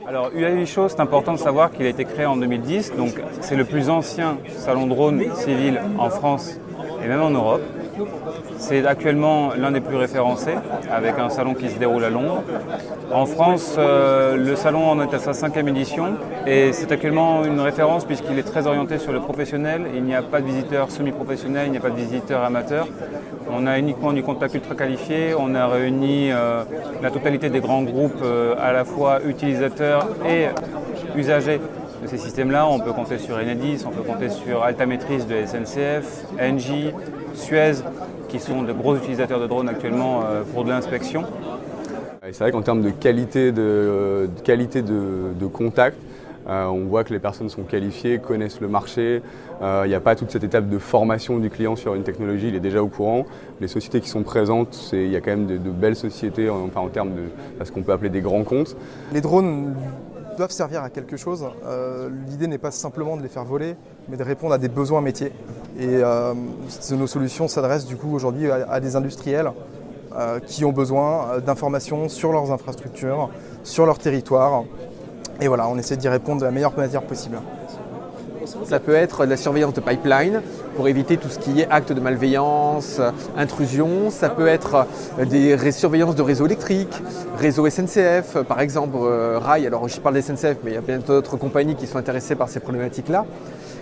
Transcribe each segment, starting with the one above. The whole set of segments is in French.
Alors UAV Show, c'est important de savoir qu'il a été créé en 2010, donc c'est le plus ancien salon drone civil en France et même en Europe. C'est actuellement l'un des plus référencés, avec un salon qui se déroule à Londres. En France, le salon en est à sa 5e édition et c'est actuellement une référence puisqu'il est très orienté sur le professionnel. Il n'y a pas de visiteurs semi-professionnels, il n'y a pas de visiteurs amateurs. On a uniquement du contact ultra qualifié, on a réuni la totalité des grands groupes à la fois utilisateurs et usagers de ces systèmes-là. On peut compter sur Enedis, on peut compter sur Altamétris de SNCF, Engie, Suez, qui sont de gros utilisateurs de drones actuellement pour de l'inspection. C'est vrai qu'en termes de qualité de contact, on voit que les personnes sont qualifiées, connaissent le marché. Il n'y a pas toute cette étape de formation du client sur une technologie, il est déjà au courant. Les sociétés qui sont présentes, il y a quand même de belles sociétés en termes de ce qu'on peut appeler des grands comptes. Les drones doivent servir à quelque chose. L'idée n'est pas simplement de les faire voler, mais de répondre à des besoins métiers. Et nos solutions s'adressent du coup aujourd'hui à des industriels qui ont besoin d'informations sur leurs infrastructures, sur leur territoire. Et voilà, on essaie d'y répondre de la meilleure manière possible. Ça peut être de la surveillance de pipeline pour éviter tout ce qui est acte de malveillance, intrusion. Ça peut être des surveillances de réseaux électriques, réseau SNCF, par exemple Rail. Alors je parle des SNCF, mais il y a bien d'autres compagnies qui sont intéressées par ces problématiques-là.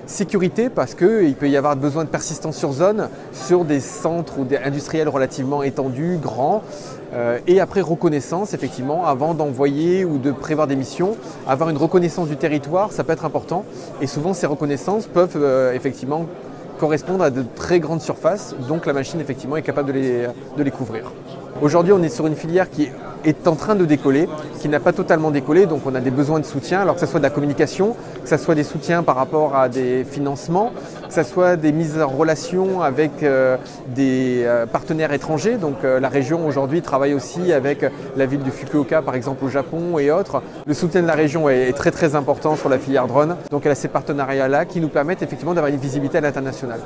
Sécurité parce qu'il peut y avoir besoin de persistance sur zone, sur des centres ou des industriels relativement étendus, grands. Et après reconnaissance, effectivement, avant d'envoyer ou de prévoir des missions, avoir une reconnaissance du territoire, ça peut être important. Et souvent, ces reconnaissances peuvent effectivement correspondre à de très grandes surfaces, donc la machine effectivement est capable de les couvrir. Aujourd'hui, on est sur une filière qui est en train de décoller, qui n'a pas totalement décollé, donc on a des besoins de soutien, alors que ce soit de la communication, que ce soit des soutiens par rapport à des financements, que ce soit des mises en relation avec des partenaires étrangers. Donc la région aujourd'hui travaille aussi avec la ville de Fukuoka par exemple au Japon et autres. Le soutien de la région est très très important sur la filière drone, donc elle a ces partenariats-là qui nous permettent effectivement d'avoir une visibilité à l'international.